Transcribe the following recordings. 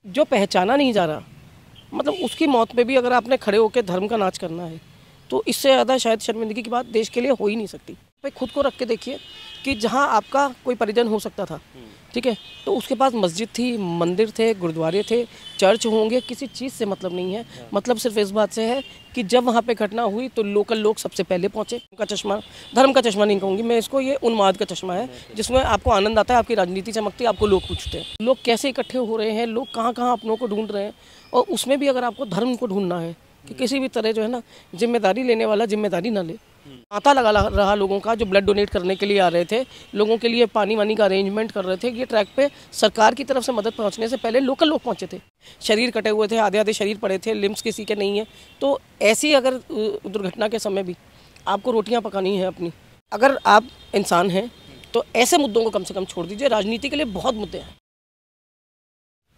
जो पहचाना नहीं जा रहा, मतलब उसकी मौत पे भी अगर आपने खड़े होकर धर्म का नाच करना है तो इससे ज़्यादा शायद शर्मिंदगी की बात देश के लिए हो ही नहीं सकती। भाई खुद को रख के देखिए कि जहाँ आपका कोई परिजन हो सकता था, ठीक है, तो उसके पास मस्जिद थी, मंदिर थे, गुरुद्वारे थे, चर्च होंगे, किसी चीज़ से मतलब नहीं है। मतलब सिर्फ इस बात से है कि जब वहाँ पे घटना हुई तो लोकल लोग सबसे पहले पहुँचे। का चश्मा, धर्म का चश्मा नहीं कहूँगी मैं इसको, ये उन्माद का चश्मा है जिसमें आपको आनंद आता है, आपकी राजनीति चमकती है, आपको लोग पूछते हैं लोग कैसे इकट्ठे हो रहे हैं, लोग कहाँ कहाँ अपनों को ढूंढ रहे हैं। और उसमें भी अगर आपको धर्म को ढूंढना है कि किसी भी तरह जो है ना जिम्मेदारी लेने वाला जिम्मेदारी ना ले, तांता लगा रहा लोगों का जो ब्लड डोनेट करने के लिए आ रहे थे, लोगों के लिए पानी वानी का अरेंजमेंट कर रहे थे। ये ट्रैक पे सरकार की तरफ से मदद पहुंचने से पहले लोकल लोग पहुंचे थे। शरीर कटे हुए थे, आधे आधे शरीर पड़े थे, लिम्स किसी के नहीं है। तो ऐसी अगर दुर्घटना के समय भी आपको रोटियां पकानी है अपनी, अगर आप इंसान हैं तो ऐसे मुद्दों को कम से कम छोड़ दीजिए। राजनीति के लिए बहुत मुद्दे हैं।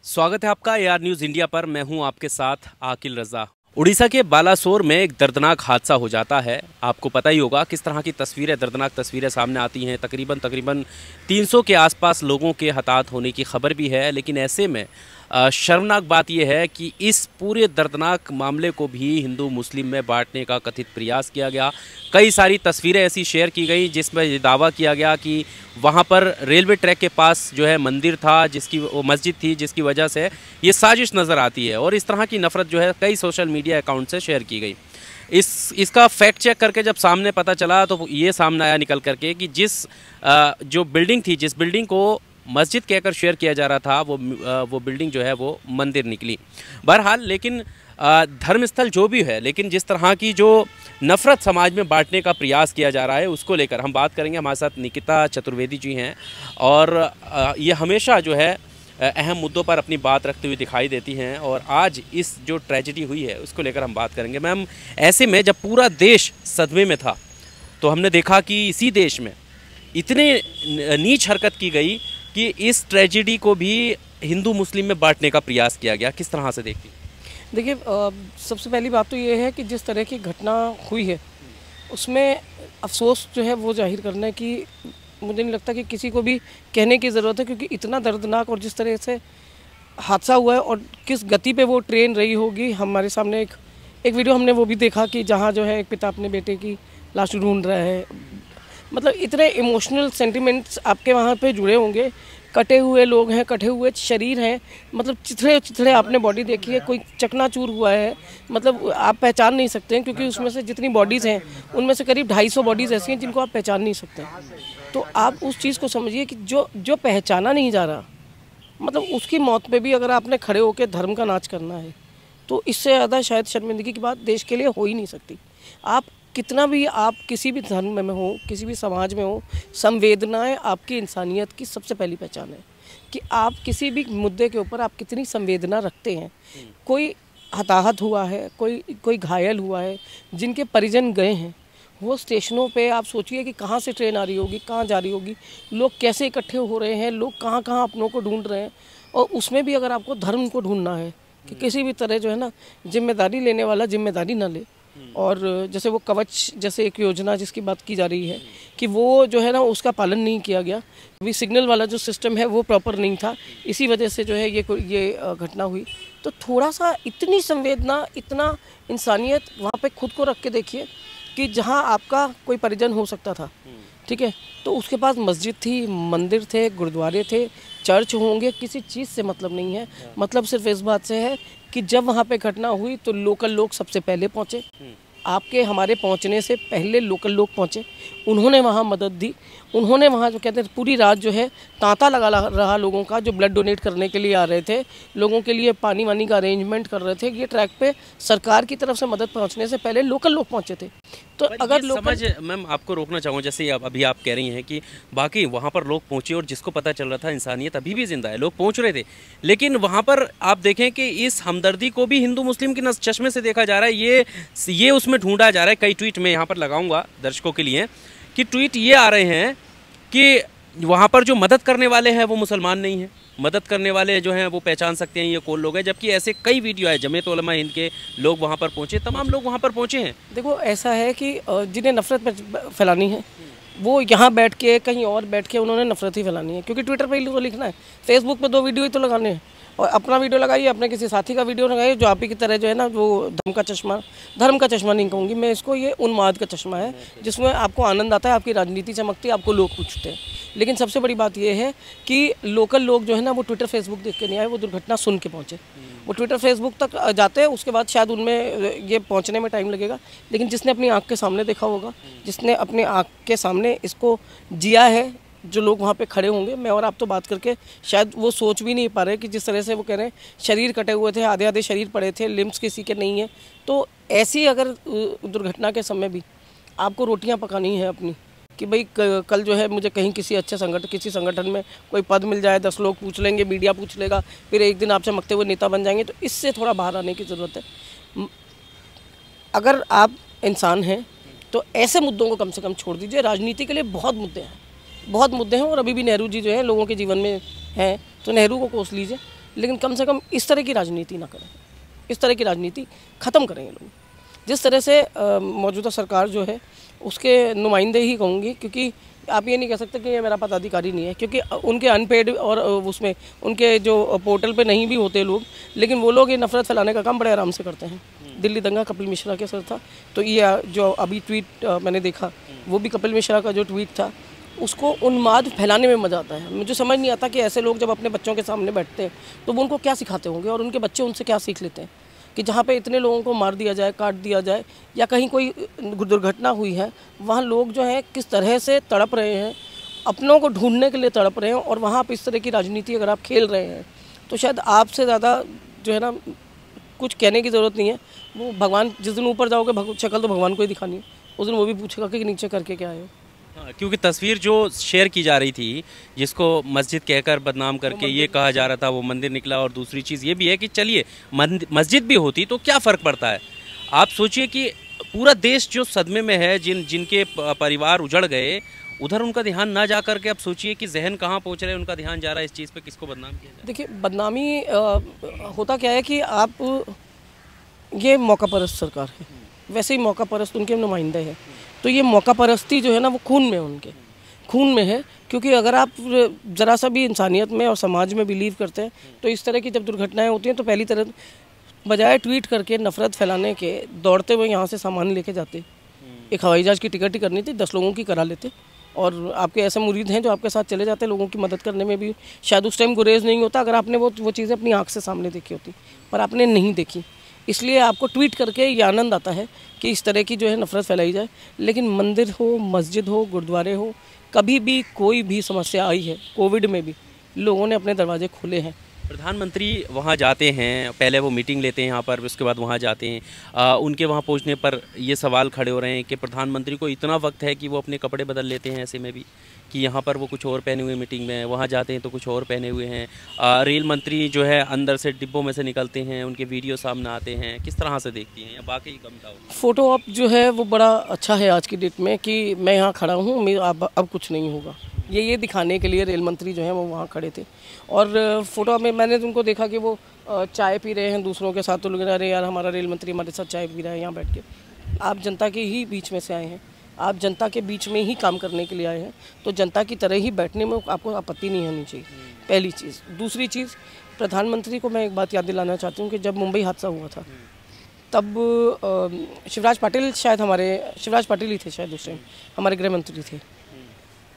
स्वागत है आपका AR न्यूज़ इंडिया पर। मैं हूं आपके साथ आकिल रजा। उड़ीसा के बालासोर में एक दर्दनाक हादसा हो जाता है। आपको पता ही होगा किस तरह की तस्वीरें, दर्दनाक तस्वीरें सामने आती हैं। तकरीबन 300 के आसपास लोगों के हताहत होने की खबर भी है। लेकिन ऐसे में शर्मनाक बात यह है कि इस पूरे दर्दनाक मामले को भी हिंदू मुस्लिम में बांटने का कथित प्रयास किया गया। कई सारी तस्वीरें ऐसी शेयर की गई जिसमें ये दावा किया गया कि वहाँ पर रेलवे ट्रैक के पास जो है मंदिर था, जिसकी वो मस्जिद थी, जिसकी वजह से ये साजिश नज़र आती है। और इस तरह की नफ़रत जो है कई सोशल मीडिया अकाउंट से शेयर की गई। इसका फैक्ट चेक करके जब सामने पता चला तो ये सामने आया निकल करके कि जो बिल्डिंग थी, जिस बिल्डिंग को मस्जिद कहकर शेयर किया जा रहा था, वो बिल्डिंग जो है वो मंदिर निकली। बहरहाल लेकिन धर्मस्थल जो भी है, लेकिन जिस तरह की जो नफ़रत समाज में बांटने का प्रयास किया जा रहा है उसको लेकर हम बात करेंगे। हमारे साथ निकिता चतुर्वेदी जी हैं और ये हमेशा जो है अहम मुद्दों पर अपनी बात रखते हुए दिखाई देती हैं। और आज इस जो ट्रेजेडी हुई है उसको लेकर हम बात करेंगे। मैम, ऐसे में जब पूरा देश सदमे में था तो हमने देखा कि इसी देश में इतने नीच हरकत की गई कि इस ट्रेजेडी को भी हिंदू मुस्लिम में बांटने का प्रयास किया गया। किस तरह से देखती? देखिए, सबसे पहली बात तो ये है कि जिस तरह की घटना हुई है उसमें अफसोस जो है वो जाहिर करना है कि मुझे नहीं लगता कि किसी को भी कहने की ज़रूरत है, क्योंकि इतना दर्दनाक और जिस तरह से हादसा हुआ है और किस गति पे वो ट्रेन रही होगी। हमारे सामने एक वीडियो हमने वो भी देखा कि जहाँ जो है एक पिता अपने बेटे की लाश ढूंढ रहा है। मतलब इतने इमोशनल सेंटिमेंट्स आपके वहाँ पे जुड़े होंगे। कटे हुए लोग हैं, कटे हुए शरीर हैं, मतलब चिथड़े आपने बॉडी देखी है, कोई चकनाचूर हुआ है। मतलब आप पहचान नहीं सकते हैं, क्योंकि उसमें से जितनी बॉडीज़ हैं उनमें से करीब 250 बॉडीज़ ऐसी हैं जिनको आप पहचान नहीं सकते। तो आप उस चीज़ को समझिए कि जो पहचाना नहीं जा रहा, मतलब उसकी मौत पे भी अगर आपने खड़े होकर धर्म का नाच करना है तो इससे ज़्यादा शायद शर्मिंदगी की बात देश के लिए हो ही नहीं सकती। आप कितना भी आप किसी भी धर्म में हो, किसी भी समाज में हो, संवेदनाएं आपकी इंसानियत की सबसे पहली पहचान है कि आप किसी भी मुद्दे के ऊपर आप कितनी संवेदना रखते हैं। कोई हताहत हुआ है, कोई घायल हुआ है, जिनके परिजन गए हैं, वो स्टेशनों पे आप सोचिए कि कहाँ से ट्रेन आ रही होगी, कहाँ जा रही होगी, लोग कैसे इकट्ठे हो रहे हैं, लोग कहाँ कहाँ अपनों को ढूंढ रहे हैं। और उसमें भी अगर आपको धर्म को ढूंढना है कि किसी भी तरह जो है ना जिम्मेदारी लेने वाला जिम्मेदारी ना ले। और जैसे वो कवच जैसे एक योजना जिसकी बात की जा रही है कि वो जो है ना उसका पालन नहीं किया गया। अभी सिग्नल वाला जो सिस्टम है वो प्रॉपर नहीं था, इसी वजह से जो है ये घटना हुई। तो थोड़ा सा इतनी संवेदना, इतना इंसानियत वहाँ पे खुद को रख के देखिए कि जहाँ आपका कोई परिजन हो सकता था, ठीक है, तो उसके पास मस्जिद थी, मंदिर थे, गुरुद्वारे थे, चर्च होंगे, किसी चीज़ से मतलब नहीं है। मतलब सिर्फ इस बात से है कि जब वहाँ पे घटना हुई तो लोकल लोग सबसे पहले पहुँचे। आपके हमारे पहुँचने से पहले लोकल लोग पहुँचे, उन्होंने वहाँ मदद दी। उन्होंने वहाँ जो कहते हैं पूरी रात जो है तांता लगा रहा लोगों का जो ब्लड डोनेट करने के लिए आ रहे थे, लोगों के लिए पानी वानी का अरेंजमेंट कर रहे थे। ये ट्रैक पे सरकार की तरफ से मदद पहुँचने से पहले लोकल लोग पहुँचे थे। तो अगर मैम आपको रोकना चाहूँगा, जैसे अभी आप कह रही हैं कि बाकी वहाँ पर लोग पहुँचे और जिसको पता चल रहा था इंसानियत अभी भी जिंदा है, लोग पहुँच रहे थे। लेकिन वहाँ पर आप देखें कि इस हमदर्दी को भी हिंदू मुस्लिम के चश्मे से देखा जा रहा है। ये उसमें ढूंढा जा रहा है। कई ट्वीट में यहाँ पर लगाऊंगा दर्शकों के लिए कि ट्वीट ये आ रहे हैं कि वहाँ पर जो मदद करने वाले हैं वो मुसलमान नहीं हैं, मदद करने वाले जो हैं वो पहचान सकते हैं ये कौन लोग हैं। जबकि ऐसे कई वीडियो है, जमीयत उलमा हिंद के लोग वहाँ पर पहुँचे, तमाम लोग वहाँ पर पहुँचे हैं। देखो, ऐसा है कि जिन्हें नफरत फैलानी है वो यहाँ बैठ के कहीं और बैठ के उन्होंने नफरत ही फैलानी है, क्योंकि ट्विटर पर ही तो लिखना है, फेसबुक पर 2 वीडियो ही तो लगाने हैं। और अपना वीडियो लगाइए, अपने किसी साथी का वीडियो लगाइए जो आप ही की तरह जो है ना वो धर्म का चश्मा नहीं कहूँगी मैं इसको, ये उन्माद का चश्मा है जिसमें आपको आनंद आता है, आपकी राजनीति चमकती है, आपको लोग पूछते हैं। लेकिन सबसे बड़ी बात यह है कि लोकल लोग जो है ना वो ट्विटर फेसबुक देख के नहीं आए, वो दुर्घटना सुन के पहुँचे। वो ट्विटर फेसबुक तक जाते हैं, उसके बाद शायद उनमें ये पहुँचने में टाइम लगेगा, लेकिन जिसने अपनी आँख के सामने देखा होगा, जिसने अपनी आँख के सामने इसको जिया है, जो लोग वहाँ पे खड़े होंगे, मैं और आप तो बात करके शायद वो सोच भी नहीं पा रहे कि जिस तरह से वो कह रहे हैं शरीर कटे हुए थे, आधे आधे शरीर पड़े थे, लिम्स किसी के नहीं है। तो ऐसी अगर दुर्घटना के समय भी आपको रोटियां पकानी है अपनी कि भाई कल जो है मुझे कहीं किसी अच्छे किसी संगठन में कोई पद मिल जाए, 10 लोग पूछ लेंगे, मीडिया पूछ लेगा, फिर एक दिन आप चमकते हुए नेता बन जाएंगे, तो इससे थोड़ा बाहर आने की ज़रूरत है। अगर आप इंसान हैं तो ऐसे मुद्दों को कम से कम छोड़ दीजिए। राजनीति के लिए बहुत मुद्दे हैं और अभी भी नेहरू जी जो है लोगों के जीवन में हैं, तो नेहरू को कोस लीजिए, लेकिन कम से कम इस तरह की राजनीति ना करें, इस तरह की राजनीति ख़त्म करेंगे लोग। जिस तरह से मौजूदा सरकार जो है उसके नुमाइंदे ही कहूँगी, क्योंकि आप ये नहीं कह सकते कि ये मेरा पदाधिकारी नहीं है, क्योंकि उनके अनपेड और उसमें उनके जो पोर्टल पे नहीं भी होते लोग, लेकिन वो लोग ये नफरत फैलाने का काम बड़े आराम से करते हैं। दिल्ली दंगा कपिल मिश्रा के सर था, तो ये जो अभी ट्वीट मैंने देखा वो भी कपिल मिश्रा का जो ट्वीट था, उसको उन्माद फैलाने में मज़ा आता है। मुझे समझ नहीं आता कि ऐसे लोग जब अपने बच्चों के सामने बैठते हैं तो वो उनको क्या सिखाते होंगे और उनके बच्चे उनसे क्या सीख लेते हैं कि जहाँ पे इतने लोगों को मार दिया जाए, काट दिया जाए, या कहीं कोई दुर्घटना हुई है, वहाँ लोग जो हैं किस तरह से तड़प रहे हैं, अपनों को ढूंढने के लिए तड़प रहे हैं, और वहाँ आप इस तरह की राजनीति अगर आप खेल रहे हैं तो शायद आपसे ज़्यादा जो है ना कुछ कहने की ज़रूरत नहीं है। वो भगवान, जिस दिन ऊपर जाओगे शक्ल तो भगवान को ही दिखानी है, उस दिन वो भी पूछेगा कि नीचे करके क्या है। हाँ, क्योंकि तस्वीर जो शेयर की जा रही थी, जिसको मस्जिद कहकर बदनाम करके ये कहा जा रहा था, वो मंदिर निकला। और दूसरी चीज़ ये भी है कि चलिए मस्जिद भी होती तो क्या फ़र्क पड़ता है। आप सोचिए कि पूरा देश जो सदमे में है, जिनके परिवार उजड़ गए, उधर उनका ध्यान ना जा करके अब सोचिए कि जहन कहाँ पहुँच रहे हैं, उनका ध्यान जा रहा है इस चीज़ पे, किसको बदनाम किया जाए। देखिए, बदनामी होता क्या है कि आप ये मौका परस्त सरकार है, वैसे ही मौका परस्त उनके नुमाइंदे हैं, तो ये मौका परस्ती जो है ना वो खून में, उनके खून में है। क्योंकि अगर आप ज़रा सा भी इंसानियत में और समाज में बिलीव करते हैं तो इस तरह की जब दुर्घटनाएं होती हैं तो पहली तरह बजाय ट्वीट करके नफरत फैलाने के दौड़ते हुए यहाँ से सामान लेके जाते। एक हवाई जहाज़ की टिकट ही करनी थी, 10 लोगों की करा लेते। और आपके ऐसे मुरीद हैं जो आपके साथ चले जाते, लोगों की मदद करने में भी शायद उस टाइम गुरेज नहीं होता अगर आपने वो चीज़ें अपनी आँख से सामने देखी होती, पर आपने नहीं देखी। इसलिए आपको ट्वीट करके ये आनंद आता है कि इस तरह की जो है नफरत फैलाई जाए। लेकिन मंदिर हो, मस्जिद हो, गुरुद्वारे हो, कभी भी कोई भी समस्या आई है, कोविड में भी लोगों ने अपने दरवाजे खोले हैं। प्रधानमंत्री वहाँ जाते हैं, पहले वो मीटिंग लेते हैं यहाँ पर, उसके बाद वहाँ जाते हैं। उनके वहाँ पहुँचने पर ये सवाल खड़े हो रहे हैं कि प्रधानमंत्री को इतना वक्त है कि वो अपने कपड़े बदल लेते हैं, ऐसे में भी कि यहाँ पर वो कुछ और पहने हुए मीटिंग में, वहाँ जाते हैं तो कुछ और पहने हुए हैं। रेल मंत्री जो है अंदर से डिब्बों में से निकलते हैं, उनके वीडियो सामने आते हैं। किस तरह से देखती हैं, या बाकी कम था? फ़ोटो आप जो है वो बड़ा अच्छा है आज की डेट में कि मैं यहाँ खड़ा हूँ, अब कुछ नहीं होगा, ये दिखाने के लिए रेल मंत्री जो हैं वो वहाँ खड़े थे। और फ़ोटो में मैंने उनको देखा कि वो चाय पी रहे हैं दूसरों के साथ, तो लोग अरे यार हमारा रेल मंत्री हमारे साथ चाय पी रहा है यहाँ बैठ के। आप जनता के ही बीच में से आए हैं, आप जनता के बीच में ही काम करने के लिए आए हैं, तो जनता की तरह ही बैठने में आपको आपत्ति नहीं होनी चाहिए, पहली चीज़। दूसरी चीज़, प्रधानमंत्री को मैं एक बात याद दिलाना चाहती हूँ कि जब मुंबई हादसा हुआ था तब शिवराज पाटिल ही थे शायद उस टाइम, हमारे गृह मंत्री थे।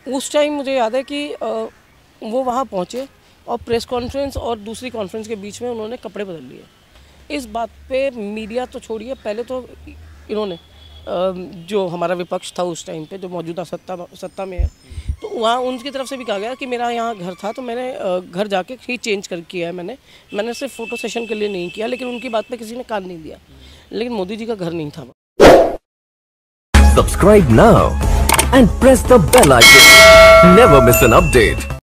उस टाइम मुझे याद है कि वो वहाँ पहुँचे और प्रेस कॉन्फ्रेंस और दूसरी कॉन्फ्रेंस के बीच में उन्होंने कपड़े बदल लिए। इस बात पे मीडिया तो छोड़िए, पहले तो इन्होंने जो हमारा विपक्ष था उस टाइम पे, जो मौजूदा सत्ता में है, तो वहाँ उनकी तरफ से भी कहा गया कि मेरा यहाँ घर था तो मैंने घर जाके ही चेंज किया है। मैंने सिर्फ फ़ोटो सेशन के लिए नहीं किया, लेकिन उनकी बात पे किसी ने कान नहीं दिया। लेकिन मोदी जी का घर नहीं था। Subscribe now and press the bell icon. Never miss an update.